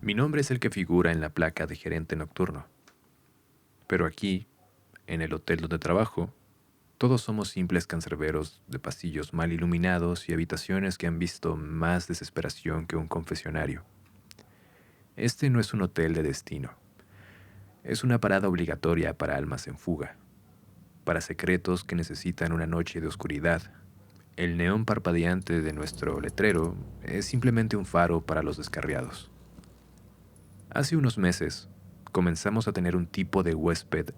Mi nombre es el que figura en la placa de gerente nocturno. Pero aquí, en el hotel donde trabajo, todos somos simples cancerberos de pasillos mal iluminados y habitaciones que han visto más desesperación que un confesionario. Este no es un hotel de destino. Es una parada obligatoria para almas en fuga, para secretos que necesitan una noche de oscuridad. El neón parpadeante de nuestro letrero es simplemente un faro para los descarriados. Hace unos meses, comenzamos a tener un tipo de huésped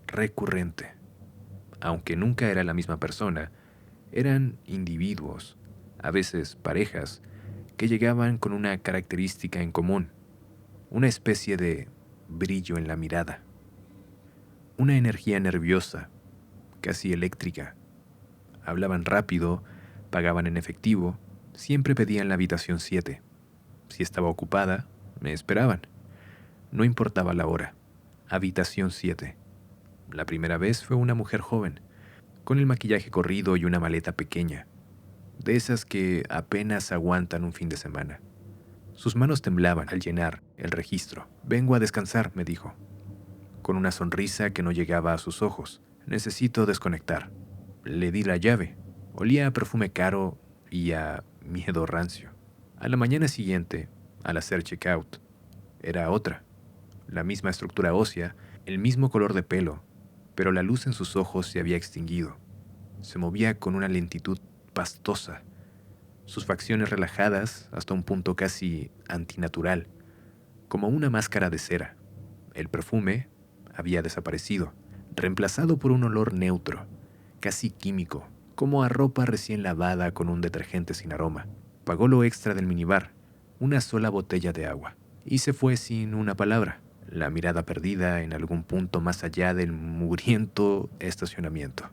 recurrente. Aunque nunca era la misma persona, eran individuos, a veces parejas, que llegaban con una característica en común, una especie de brillo en la mirada, una energía nerviosa, casi eléctrica. Hablaban rápido, pagaban en efectivo, siempre pedían la habitación 7. Si estaba ocupada, me esperaban. No importaba la hora. Habitación 7. La primera vez fue una mujer joven, con el maquillaje corrido y una maleta pequeña, de esas que apenas aguantan un fin de semana. Sus manos temblaban al llenar el registro. Vengo a descansar, me dijo, con una sonrisa que no llegaba a sus ojos. Necesito desconectar. Le di la llave. Olía a perfume caro y a miedo rancio. A la mañana siguiente, al hacer checkout, era otra. La misma estructura ósea, el mismo color de pelo, pero la luz en sus ojos se había extinguido. Se movía con una lentitud pastosa, sus facciones relajadas hasta un punto casi antinatural, como una máscara de cera. El perfume había desaparecido, reemplazado por un olor neutro, casi químico, como a ropa recién lavada con un detergente sin aroma. Pagó lo extra del minibar, una sola botella de agua, y se fue sin una palabra, la mirada perdida en algún punto más allá del mugriento estacionamiento.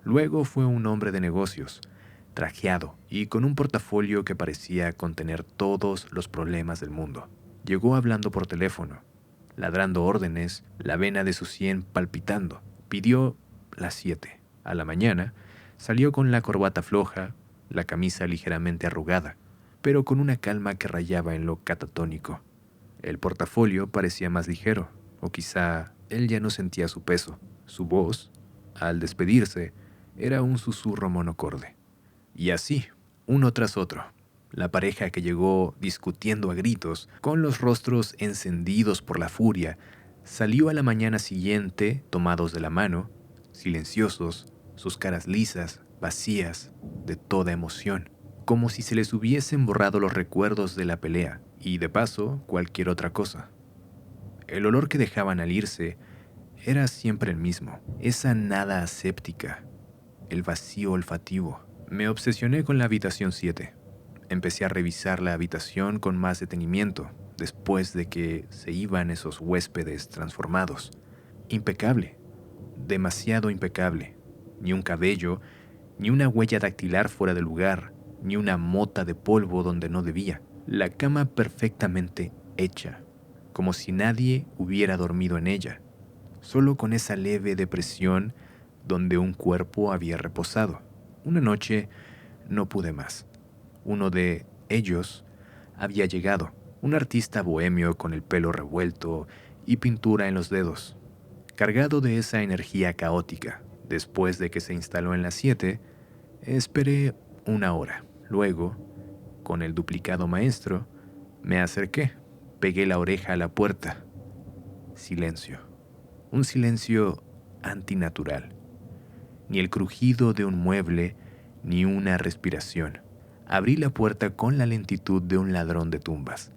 Luego fue un hombre de negocios, trajeado y con un portafolio que parecía contener todos los problemas del mundo. Llegó hablando por teléfono, ladrando órdenes, la vena de su sien palpitando. Pidió las 7. A la mañana, salió con la corbata floja, la camisa ligeramente arrugada, pero con una calma que rayaba en lo catatónico. El portafolio parecía más ligero, o quizá él ya no sentía su peso. Su voz, al despedirse, era un susurro monocorde. Y así, uno tras otro, la pareja que llegó discutiendo a gritos, con los rostros encendidos por la furia, salió a la mañana siguiente tomados de la mano, silenciosos, sus caras lisas, vacías de toda emoción, como si se les hubiesen borrado los recuerdos de la pelea y, de paso, cualquier otra cosa. El olor que dejaban al irse era siempre el mismo, esa nada aséptica, el vacío olfativo. Me obsesioné con la habitación 7. Empecé a revisar la habitación con más detenimiento después de que se iban esos huéspedes transformados. Impecable, demasiado impecable. Ni un cabello, ni una huella dactilar fuera de lugar, ni una mota de polvo donde no debía. La cama perfectamente hecha, como si nadie hubiera dormido en ella, solo con esa leve depresión donde un cuerpo había reposado. Una noche no pude más. Uno de ellos había llegado, un artista bohemio con el pelo revuelto y pintura en los dedos, cargado de esa energía caótica. Después de que se instaló en las 7, esperé una hora. Luego, con el duplicado maestro, me acerqué, pegué la oreja a la puerta. Silencio. Un silencio antinatural. Ni el crujido de un mueble, ni una respiración. Abrí la puerta con la lentitud de un ladrón de tumbas.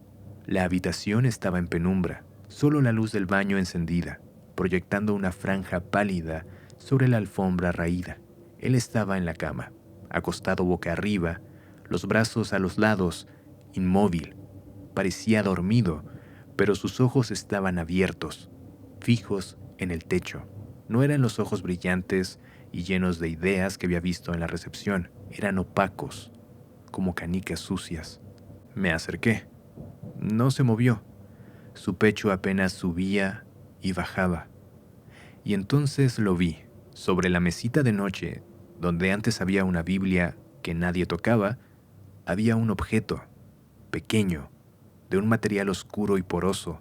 La habitación estaba en penumbra, solo la luz del baño encendida, proyectando una franja pálida sobre la alfombra raída. Él estaba en la cama, acostado boca arriba, los brazos a los lados, inmóvil. Parecía dormido, pero sus ojos estaban abiertos, fijos en el techo. No eran los ojos brillantes y llenos de ideas que había visto en la recepción. Eran opacos, como canicas sucias. Me acerqué. No se movió. Su pecho apenas subía y bajaba. Y entonces lo vi. Sobre la mesita de noche, donde antes había una Biblia que nadie tocaba, había un objeto, pequeño, de un material oscuro y poroso,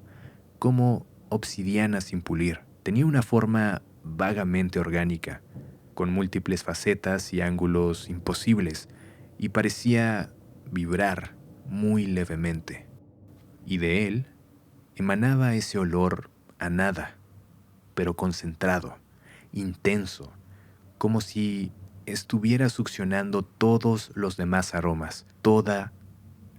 como obsidiana sin pulir. Tenía una forma vagamente orgánica, con múltiples facetas y ángulos imposibles, y parecía vibrar muy levemente. Y de él emanaba ese olor a nada, pero concentrado, intenso, como si estuviera succionando todos los demás aromas, toda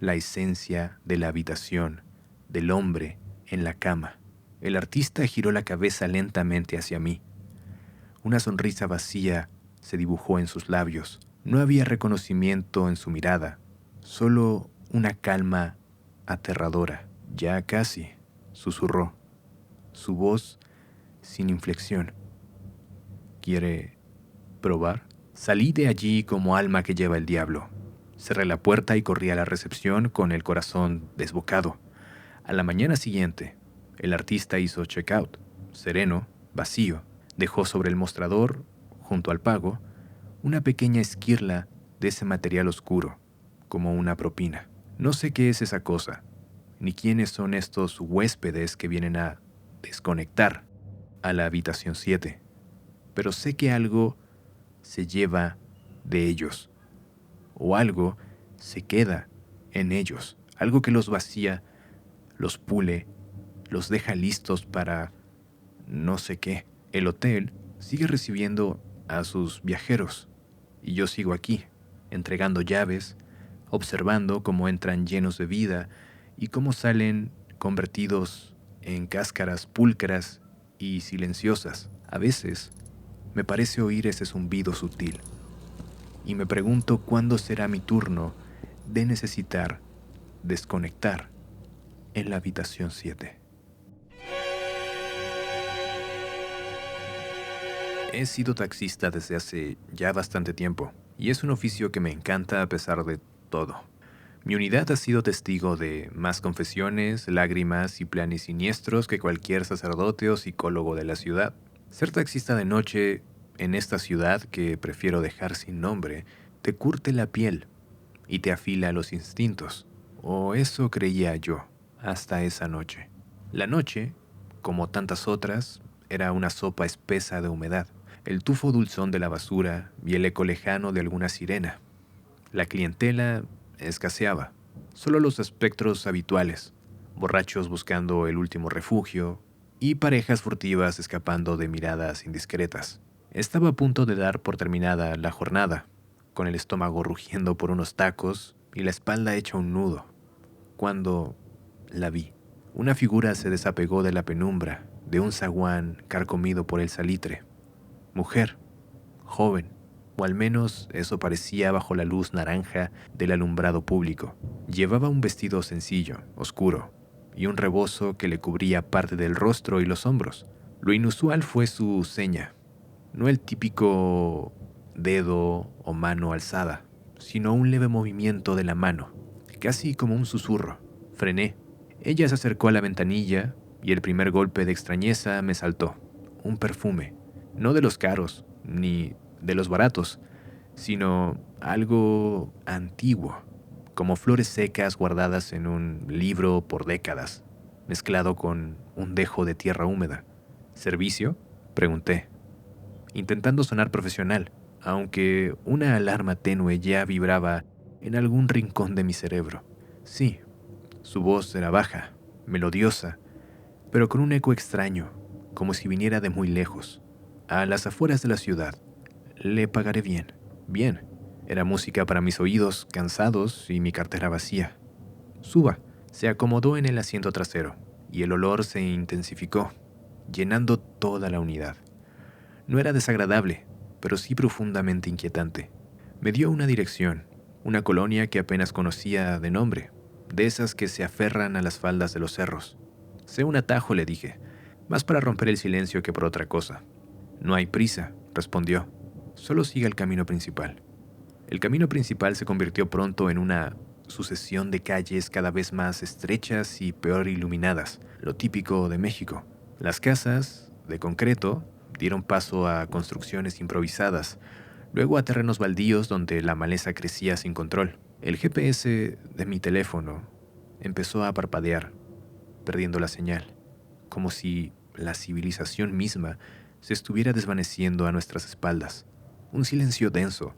la esencia de la habitación, del hombre en la cama. El artista giró la cabeza lentamente hacia mí. Una sonrisa vacía se dibujó en sus labios. No había reconocimiento en su mirada, solo una calma aterradora. Ya casi, susurró, su voz sin inflexión. ¿Quiere probar? Salí de allí como alma que lleva el diablo. Cerré la puerta y corrí a la recepción con el corazón desbocado. A la mañana siguiente, el artista hizo check-out, sereno, vacío. Dejó sobre el mostrador, junto al pago, una pequeña esquirla de ese material oscuro, como una propina. No sé qué es esa cosa, ni quiénes son estos huéspedes que vienen a desconectar a la habitación 7, pero sé que algo se lleva de ellos, o algo se queda en ellos, algo que los vacía, los pule, los deja listos para no sé qué. El hotel sigue recibiendo a sus viajeros y yo sigo aquí, entregando llaves, observando cómo entran llenos de vida y cómo salen convertidos en cáscaras pulcras y silenciosas. A veces me parece oír ese zumbido sutil y me pregunto cuándo será mi turno de necesitar desconectar en la habitación 7. He sido taxista desde hace ya bastante tiempo, y es un oficio que me encanta a pesar de todo. Mi unidad ha sido testigo de más confesiones, lágrimas y planes siniestros que cualquier sacerdote o psicólogo de la ciudad. Ser taxista de noche en esta ciudad, que prefiero dejar sin nombre, te curte la piel y te afila los instintos. O eso creía yo, hasta esa noche. La noche, como tantas otras, era una sopa espesa de humedad, el tufo dulzón de la basura y el eco lejano de alguna sirena. La clientela escaseaba, solo los espectros habituales, borrachos buscando el último refugio y parejas furtivas escapando de miradas indiscretas. Estaba a punto de dar por terminada la jornada, con el estómago rugiendo por unos tacos y la espalda hecha un nudo, cuando la vi. Una figura se desapegó de la penumbra, de un zaguán carcomido por el salitre. Mujer, joven, o al menos eso parecía bajo la luz naranja del alumbrado público. Llevaba un vestido sencillo, oscuro, y un rebozo que le cubría parte del rostro y los hombros. Lo inusual fue su seña, no el típico dedo o mano alzada, sino un leve movimiento de la mano, casi como un susurro. Frené. Ella se acercó a la ventanilla y el primer golpe de extrañeza me saltó. Un perfume, no de los caros, ni de los baratos, sino algo antiguo, como flores secas guardadas en un libro por décadas, mezclado con un dejo de tierra húmeda. ¿Servicio?, pregunté, intentando sonar profesional, aunque una alarma tenue ya vibraba en algún rincón de mi cerebro. Sí, su voz era baja, melodiosa, pero con un eco extraño, como si viniera de muy lejos, a las afueras de la ciudad. Le pagaré bien. Bien. Era música para mis oídos cansados y mi cartera vacía. Suba. Se acomodó en el asiento trasero y el olor se intensificó, llenando toda la unidad. No era desagradable, pero sí profundamente inquietante. Me dio una dirección, una colonia que apenas conocía de nombre, de esas que se aferran a las faldas de los cerros. Sé un atajo, le dije, más para romper el silencio que por otra cosa. No hay prisa, respondió. Solo siga el camino principal. El camino principal se convirtió pronto en una sucesión de calles cada vez más estrechas y peor iluminadas, lo típico de México. Las casas, de concreto, dieron paso a construcciones improvisadas, luego a terrenos baldíos donde la maleza crecía sin control. El GPS de mi teléfono Empezó a parpadear, perdiendo la señal, como si la civilización misma se estuviera desvaneciendo a nuestras espaldas. Un silencio denso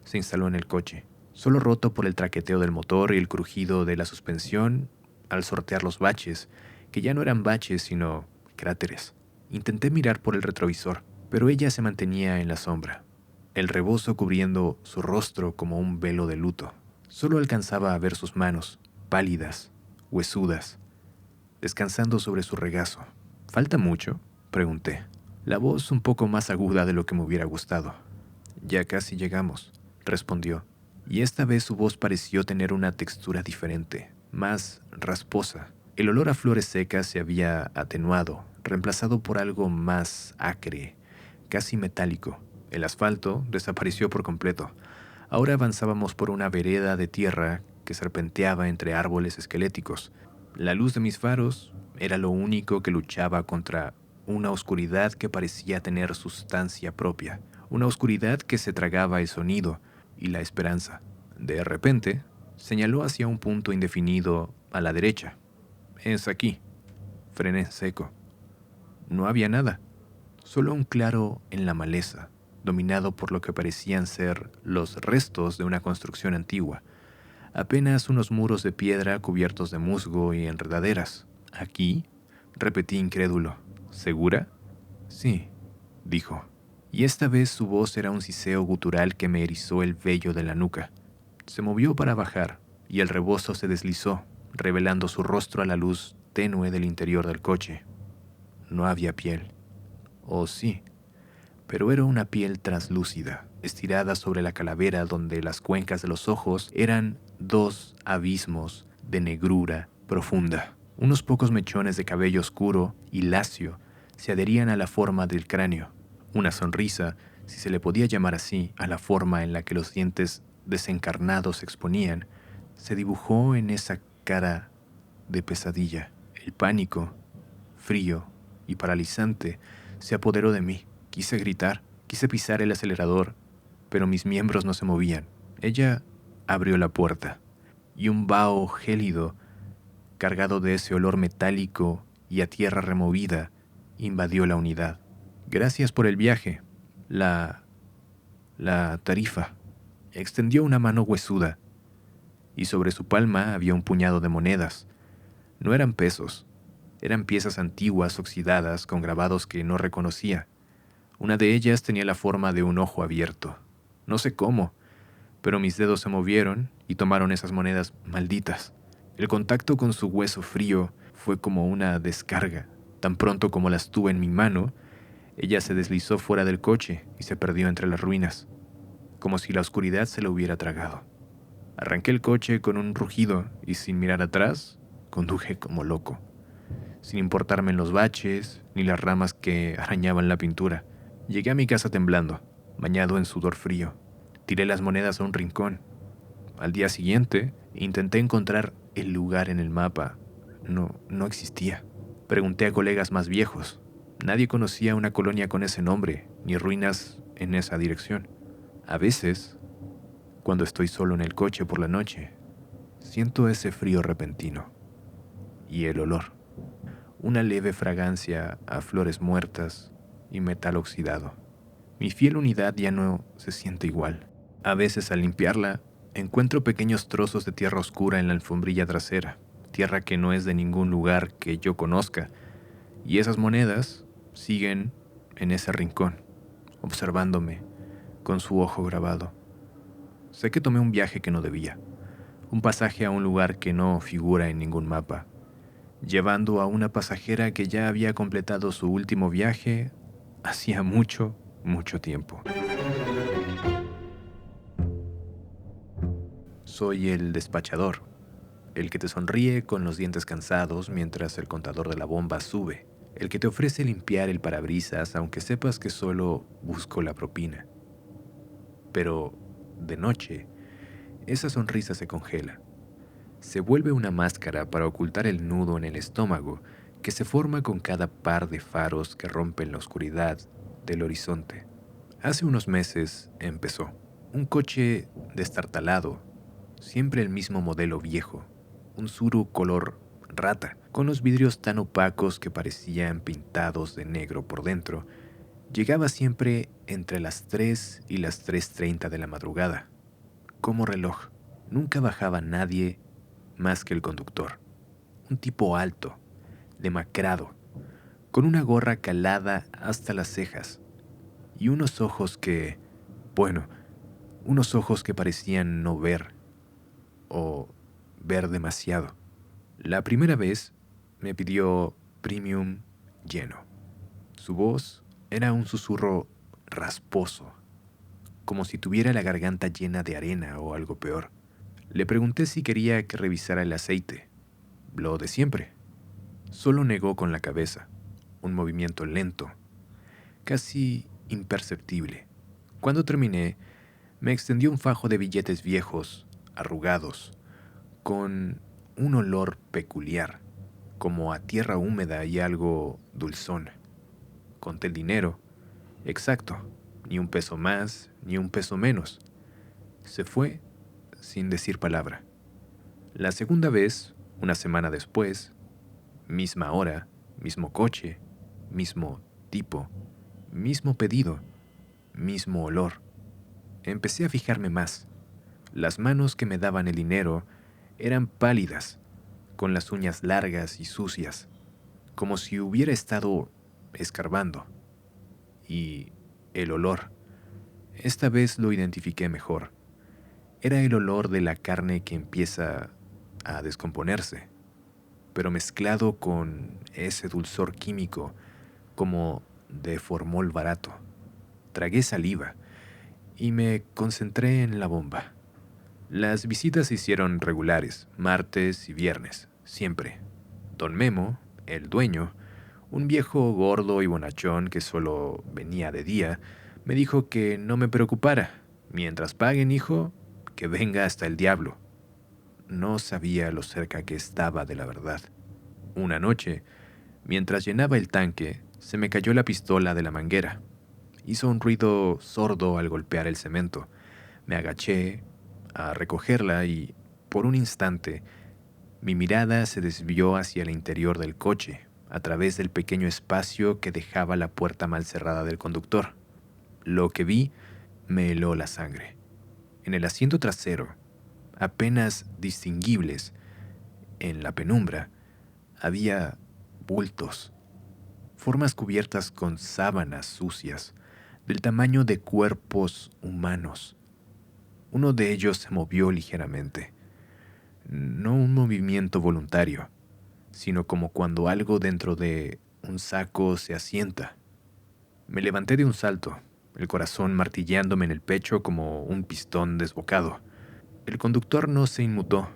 se instaló en el coche, solo roto por el traqueteo del motor y el crujido de la suspensión al sortear los baches, que ya no eran baches sino cráteres. Intenté mirar por el retrovisor, pero ella se mantenía en la sombra, el rebozo cubriendo su rostro como un velo de luto. Solo alcanzaba a ver sus manos, pálidas, huesudas, descansando sobre su regazo. ¿Falta mucho?, pregunté, la voz un poco más aguda de lo que me hubiera gustado. Ya casi llegamos, respondió, y esta vez su voz pareció tener una textura diferente, más rasposa. El olor a flores secas se había atenuado, reemplazado por algo más acre, casi metálico. El asfalto desapareció por completo. Ahora avanzábamos por una vereda de tierra que serpenteaba entre árboles esqueléticos. La luz de mis faros era lo único que luchaba contra una oscuridad que parecía tener sustancia propia, una oscuridad que se tragaba el sonido y la esperanza. De repente, señaló hacia un punto indefinido a la derecha. «Es aquí». Frené en seco. No había nada, solo un claro en la maleza, dominado por lo que parecían ser los restos de una construcción antigua. Apenas unos muros de piedra cubiertos de musgo y enredaderas. «¿Aquí?», repetí incrédulo. «¿Segura?». «Sí», dijo. Y esta vez su voz era un siseo gutural que me erizó el vello de la nuca. Se movió para bajar, y el rebozo se deslizó, revelando su rostro a la luz tenue del interior del coche. No había piel. Oh, sí, pero era una piel translúcida, estirada sobre la calavera donde las cuencas de los ojos eran dos abismos de negrura profunda. Unos pocos mechones de cabello oscuro y lacio se adherían a la forma del cráneo. Una sonrisa, si se le podía llamar así, a la forma en la que los dientes desencarnados se exponían, se dibujó en esa cara de pesadilla. El pánico, frío y paralizante, se apoderó de mí. Quise gritar, quise pisar el acelerador, pero mis miembros no se movían. Ella abrió la puerta, y un vaho gélido, cargado de ese olor metálico y a tierra removida, invadió la unidad. «Gracias por el viaje. La tarifa». Extendió una mano huesuda, y sobre su palma había un puñado de monedas. No eran pesos, eran piezas antiguas oxidadas con grabados que no reconocía. Una de ellas tenía la forma de un ojo abierto. No sé cómo, pero mis dedos se movieron y tomaron esas monedas malditas. El contacto con su hueso frío fue como una descarga. Tan pronto como las tuve en mi mano, ella se deslizó fuera del coche y se perdió entre las ruinas, como si la oscuridad se lo hubiera tragado. Arranqué el coche con un rugido y sin mirar atrás, conduje como loco, sin importarme en los baches ni las ramas que arañaban la pintura. Llegué a mi casa temblando, bañado en sudor frío. Tiré las monedas a un rincón. Al día siguiente, intenté encontrar el lugar en el mapa. No existía. Pregunté a colegas más viejos. Nadie conocía una colonia con ese nombre, ni ruinas en esa dirección. A veces, cuando estoy solo en el coche por la noche, siento ese frío repentino. Y el olor. Una leve fragancia a flores muertas y metal oxidado. Mi fiel unidad ya no se siente igual. A veces al limpiarla, encuentro pequeños trozos de tierra oscura en la alfombrilla trasera, tierra que no es de ningún lugar que yo conozca, y esas monedas siguen en ese rincón, observándome con su ojo grabado. Sé que tomé un viaje que no debía, un pasaje a un lugar que no figura en ningún mapa, llevando a una pasajera que ya había completado su último viaje hacía mucho tiempo. Soy el despachador, el que te sonríe con los dientes cansados mientras el contador de la bomba sube, el que te ofrece limpiar el parabrisas aunque sepas que solo busco la propina. Pero, de noche, esa sonrisa se congela. Se vuelve una máscara para ocultar el nudo en el estómago que se forma con cada par de faros que rompen la oscuridad del horizonte. Hace unos meses empezó. Un coche destartalado, siempre el mismo modelo viejo, un suru color rata, con los vidrios tan opacos que parecían pintados de negro por dentro. Llegaba siempre entre las 3 y las 3:30 de la madrugada, como reloj. Nunca bajaba nadie más que el conductor, un tipo alto, demacrado, con una gorra calada hasta las cejas y unos ojos unos ojos que parecían no ver o ver demasiado. La primera vez me pidió premium lleno. Su voz era un susurro rasposo, como si tuviera la garganta llena de arena o algo peor. Le pregunté si quería que revisara el aceite. Lo de siempre. Solo negó con la cabeza, un movimiento lento, casi imperceptible. Cuando terminé, me extendió un fajo de billetes viejos, arrugados, con un olor peculiar, como a tierra húmeda y algo dulzón. Conté el dinero, exacto, ni un peso más, ni un peso menos. Se fue sin decir palabra. La segunda vez, una semana después, misma hora, mismo coche, mismo tipo, mismo pedido, mismo olor. Empecé a fijarme más. Las manos que me daban el dinero eran pálidas, con las uñas largas y sucias, como si hubiera estado escarbando. Y el olor. Esta vez lo identifiqué mejor. Era el olor de la carne que empieza a descomponerse, pero mezclado con ese dulzor químico como de formol barato. Tragué saliva y me concentré en la bomba. Las visitas se hicieron regulares, martes y viernes, siempre. Don Memo, el dueño, un viejo gordo y bonachón que solo venía de día, me dijo que no me preocupara. Mientras paguen, hijo, que venga hasta el diablo. No sabía lo cerca que estaba de la verdad. Una noche, mientras llenaba el tanque, se me cayó la pistola de la manguera. Hizo un ruido sordo al golpear el cemento. Me agaché a recogerla y, por un instante, mi mirada se desvió hacia el interior del coche, a través del pequeño espacio que dejaba la puerta mal cerrada del conductor. Lo que vi me heló la sangre. En el asiento trasero, apenas distinguibles en la penumbra, había bultos, formas cubiertas con sábanas sucias, del tamaño de cuerpos humanos. Uno de ellos se movió ligeramente, no un movimiento voluntario, sino como cuando algo dentro de un saco se asienta. Me levanté de un salto, el corazón martilleándome en el pecho como un pistón desbocado. El conductor no se inmutó.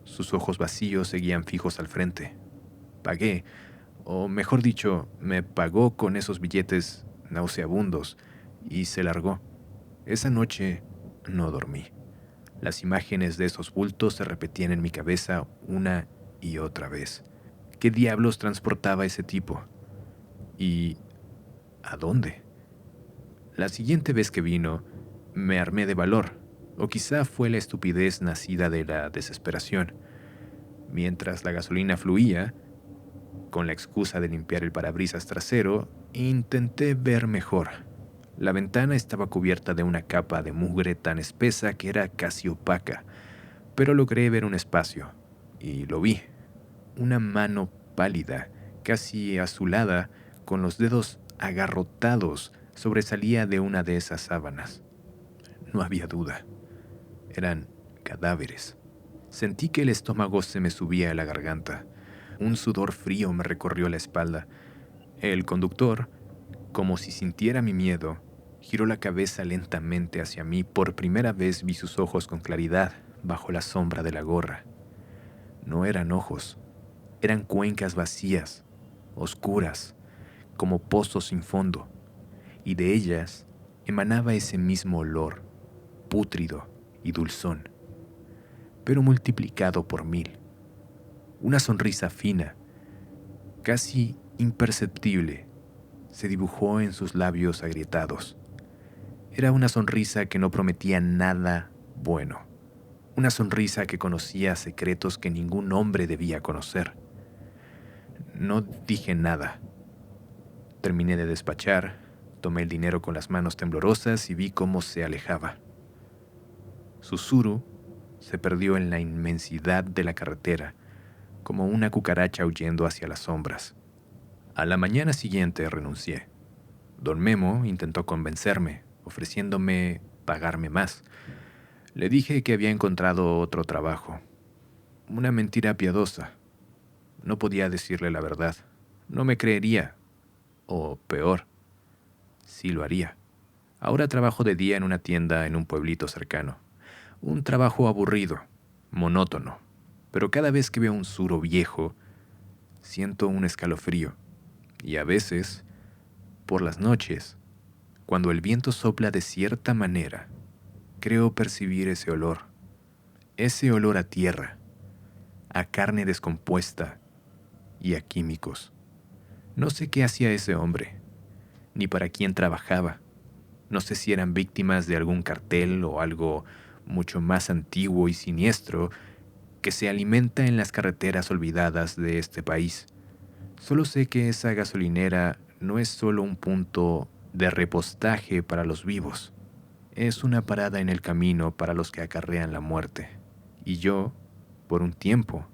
Sus ojos vacíos seguían fijos al frente. Pagué, o mejor dicho, me pagó con esos billetes nauseabundos y se largó. Esa noche no dormí. Las imágenes de esos bultos se repetían en mi cabeza una y otra vez. ¿Qué diablos transportaba ese tipo? ¿Y a dónde? La siguiente vez que vino, me armé de valor, o quizá fue la estupidez nacida de la desesperación. Mientras la gasolina fluía, con la excusa de limpiar el parabrisas trasero, intenté ver mejor. La ventana estaba cubierta de una capa de mugre tan espesa que era casi opaca, pero logré ver un espacio, y lo vi. Una mano pálida, casi azulada, con los dedos agarrotados, sobresalía de una de esas sábanas. No había duda. Eran cadáveres. Sentí que el estómago se me subía a la garganta. Un sudor frío me recorrió la espalda. El conductor, como si sintiera mi miedo, giró la cabeza lentamente hacia mí. Por primera vez vi sus ojos con claridad bajo la sombra de la gorra. No eran ojos, eran cuencas vacías, oscuras, como pozos sin fondo, y de ellas emanaba ese mismo olor, pútrido y dulzón, pero multiplicado por 1000. Una sonrisa fina, casi imperceptible, se dibujó en sus labios agrietados. Era una sonrisa que no prometía nada bueno. Una sonrisa que conocía secretos que ningún hombre debía conocer. No dije nada. Terminé de despachar, tomé el dinero con las manos temblorosas y vi cómo se alejaba. Susuru se perdió en la inmensidad de la carretera, como una cucaracha huyendo hacia las sombras. A la mañana siguiente renuncié. Don Memo intentó convencerme, ofreciéndome pagarme más. Le dije que había encontrado otro trabajo. Una mentira piadosa. No podía decirle la verdad. No me creería. O peor, sí lo haría. Ahora trabajo de día en una tienda en un pueblito cercano. Un trabajo aburrido, monótono. Pero cada vez que veo un suro viejo, siento un escalofrío. Y a veces, por las noches, cuando el viento sopla de cierta manera, creo percibir ese olor a tierra, a carne descompuesta y a químicos. No sé qué hacía ese hombre, ni para quién trabajaba. No sé si eran víctimas de algún cartel o algo mucho más antiguo y siniestro que se alimenta en las carreteras olvidadas de este país. Solo sé que esa gasolinera no es solo un punto de repostaje para los vivos. Es una parada en el camino para los que acarrean la muerte. Y yo, por un tiempo,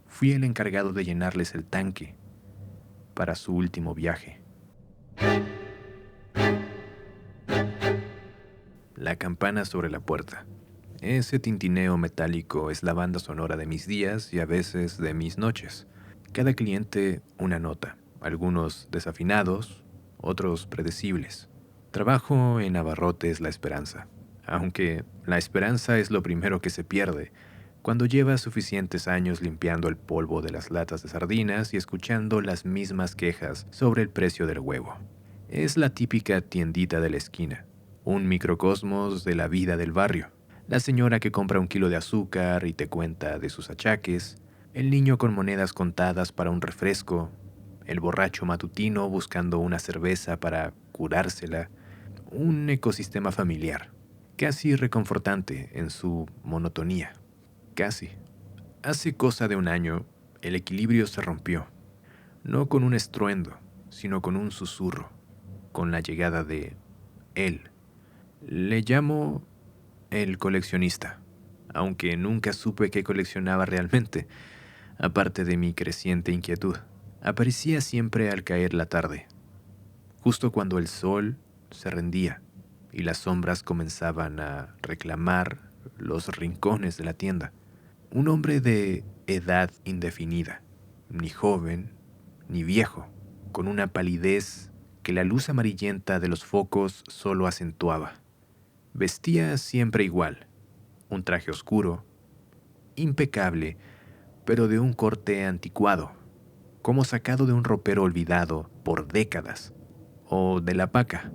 fui el encargado de llenarles el tanque para su último viaje. La campana sobre la puerta. Ese tintineo metálico es la banda sonora de mis días y a veces de mis noches. Cada cliente una nota, algunos desafinados, otros predecibles. Trabajo en abarrotes La Esperanza, aunque la esperanza es lo primero que se pierde cuando llevas suficientes años limpiando el polvo de las latas de sardinas y escuchando las mismas quejas sobre el precio del huevo. Es la típica tiendita de la esquina, un microcosmos de la vida del barrio. La señora que compra un kilo de azúcar y te cuenta de sus achaques, el niño con monedas contadas para un refresco, el borracho matutino buscando una cerveza para curársela, un ecosistema familiar, casi reconfortante en su monotonía. Casi. Hace cosa de un año, el equilibrio se rompió, no con un estruendo, sino con un susurro, con la llegada de él. Le llamo el coleccionista, aunque nunca supe qué coleccionaba realmente, aparte de mi creciente inquietud. Aparecía siempre al caer la tarde, justo cuando el sol se rendía y las sombras comenzaban a reclamar los rincones de la tienda. Un hombre de edad indefinida, ni joven ni viejo, con una palidez que la luz amarillenta de los focos solo acentuaba. Vestía siempre igual, un traje oscuro, impecable, pero de un corte anticuado, como sacado de un ropero olvidado por décadas, o de la paca.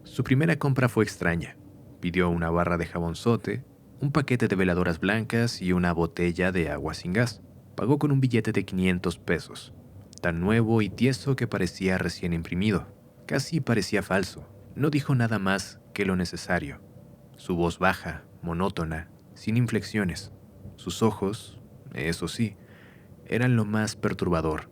Su primera compra fue extraña. Pidió una barra de jabonzote, un paquete de veladoras blancas y una botella de agua sin gas. Pagó con un billete de 500 pesos, tan nuevo y tieso que parecía recién imprimido. Casi parecía falso. No dijo nada más que lo necesario. Su voz baja, monótona, sin inflexiones. Sus ojos, eso sí, eran lo más perturbador.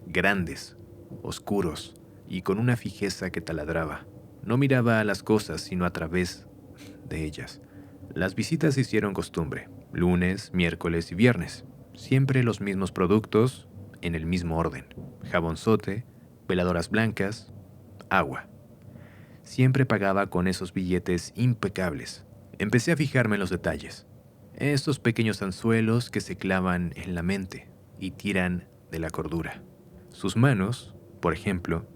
Grandes, oscuros y con una fijeza que taladraba. No miraba a las cosas sino a través de ellas. Las visitas se hicieron costumbre, lunes, miércoles y viernes. Siempre los mismos productos, en el mismo orden. Jabonzote, veladoras blancas, agua. Siempre pagaba con esos billetes impecables. Empecé a fijarme en los detalles. Estos pequeños anzuelos que se clavan en la mente y tiran de la cordura. Sus manos, por ejemplo,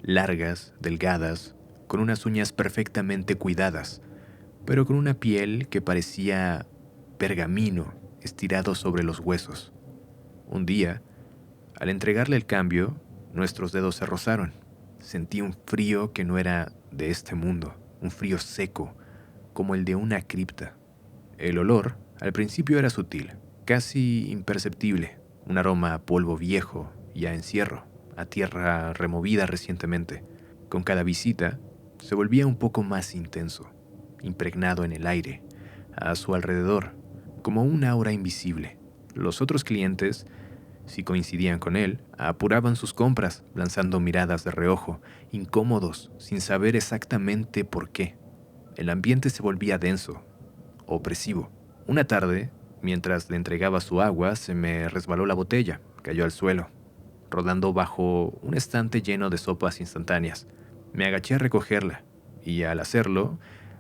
largas, delgadas, con unas uñas perfectamente cuidadas, pero con una piel que parecía pergamino estirado sobre los huesos. Un día, al entregarle el cambio, nuestros dedos se rozaron. Sentí un frío que no era de este mundo, un frío seco, como el de una cripta. El olor, al principio era sutil, casi imperceptible, un aroma a polvo viejo y a encierro, a tierra removida recientemente. Con cada visita, se volvía un poco más intenso, impregnado en el aire, a su alrededor, como un aura invisible. Los otros clientes, si coincidían con él, apuraban sus compras, lanzando miradas de reojo, incómodos, sin saber exactamente por qué. El ambiente se volvía denso, opresivo. Una tarde, mientras le entregaba su agua, se me resbaló la botella, cayó al suelo, rodando bajo un estante lleno de sopas instantáneas. Me agaché a recogerla, y al hacerlo,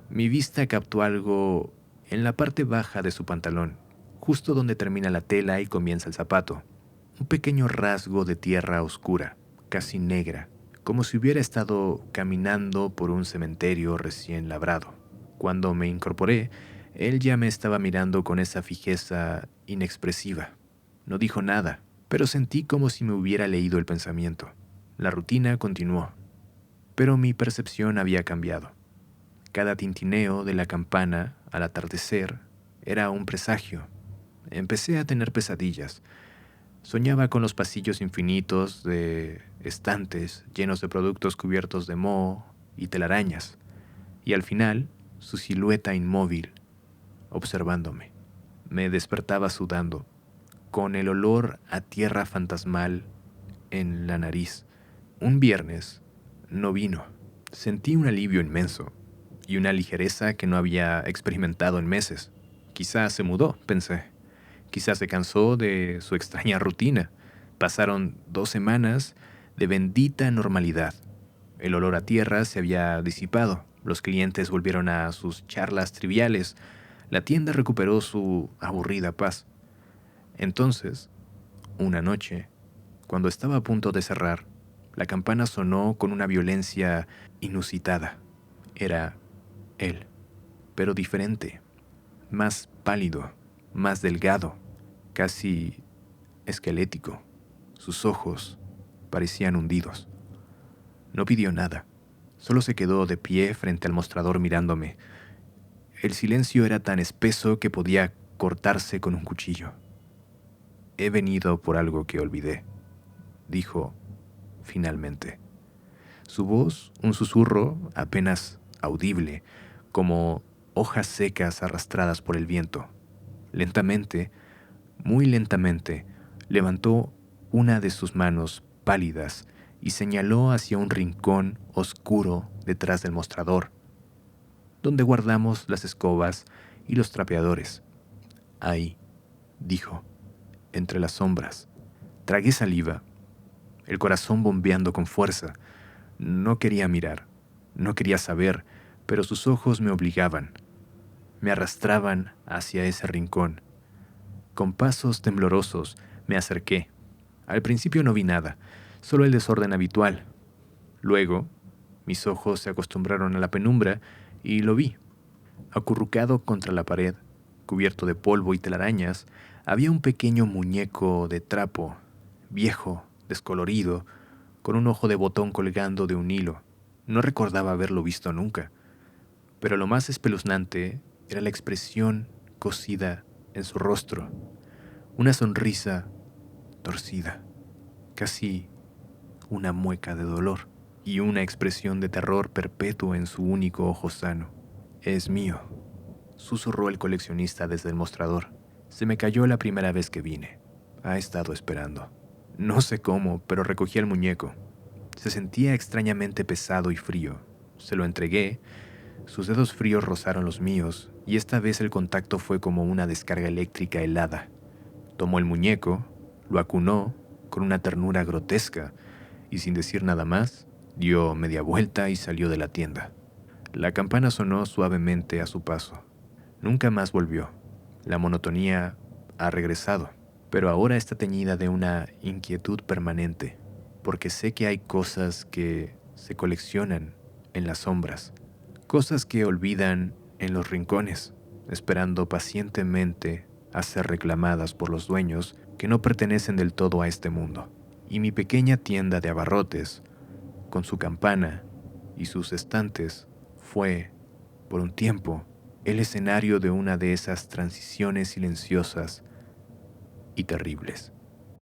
mi vista captó algo en la parte baja de su pantalón, justo donde termina la tela y comienza el zapato. Un pequeño rasgo de tierra oscura, casi negra, como si hubiera estado caminando por un cementerio recién labrado. Cuando me incorporé, él ya me estaba mirando con esa fijeza inexpresiva. No dijo nada, pero sentí como si me hubiera leído el pensamiento. La rutina continuó, pero mi percepción había cambiado. Cada tintineo de la campana al atardecer era un presagio. Empecé a tener pesadillas. Soñaba con los pasillos infinitos de estantes llenos de productos cubiertos de moho y telarañas, y al final, su silueta inmóvil, observándome. Me despertaba sudando, con el olor a tierra fantasmal en la nariz. Un viernes no vino. Sentí un alivio inmenso y una ligereza que no había experimentado en meses. Quizás se mudó, pensé. Quizás se cansó de su extraña rutina. Pasaron 2 semanas de bendita normalidad. El olor a tierra se había disipado. Los clientes volvieron a sus charlas triviales. La tienda recuperó su aburrida paz. Entonces, una noche, cuando estaba a punto de cerrar, la campana sonó con una violencia inusitada. Era él, pero diferente, más pálido, más delgado, casi esquelético. Sus ojos parecían hundidos. No pidió nada, solo se quedó de pie frente al mostrador mirándome. El silencio era tan espeso que podía cortarse con un cuchillo. «He venido por algo que olvidé», dijo finalmente. Su voz, un susurro apenas audible, como hojas secas arrastradas por el viento. Lentamente, muy lentamente, levantó una de sus manos pálidas y señaló hacia un rincón oscuro detrás del mostrador, donde guardamos las escobas y los trapeadores. «Ahí», dijo, entre las sombras. Tragué saliva, el corazón bombeando con fuerza. No quería mirar, no quería saber, pero sus ojos me obligaban. Me arrastraban hacia ese rincón. Con pasos temblorosos me acerqué. Al principio no vi nada, solo el desorden habitual. Luego, mis ojos se acostumbraron a la penumbra y lo vi. Acurrucado contra la pared, cubierto de polvo y telarañas, había un pequeño muñeco de trapo, viejo, descolorido, con un ojo de botón colgando de un hilo. No recordaba haberlo visto nunca. Pero lo más espeluznante era la expresión cosida en su rostro. Una sonrisa torcida, casi una mueca de dolor, y una expresión de terror perpetuo en su único ojo sano. «Es mío», susurró el coleccionista desde el mostrador. «Se me cayó la primera vez que vine. Ha estado esperando». No sé cómo, pero recogí el muñeco. Se sentía extrañamente pesado y frío. Se lo entregué. Sus dedos fríos rozaron los míos, y esta vez el contacto fue como una descarga eléctrica helada. Tomó el muñeco, lo acunó con una ternura grotesca, y sin decir nada más, dio media vuelta y salió de la tienda. La campana sonó suavemente a su paso. Nunca más volvió. La monotonía ha regresado, pero ahora está teñida de una inquietud permanente, porque sé que hay cosas que se coleccionan en las sombras, cosas que olvidan en los rincones, esperando pacientemente a ser reclamadas por los dueños que no pertenecen del todo a este mundo. Y mi pequeña tienda de abarrotes, con su campana y sus estantes, fue, por un tiempo, el escenario de una de esas transiciones silenciosas y terribles.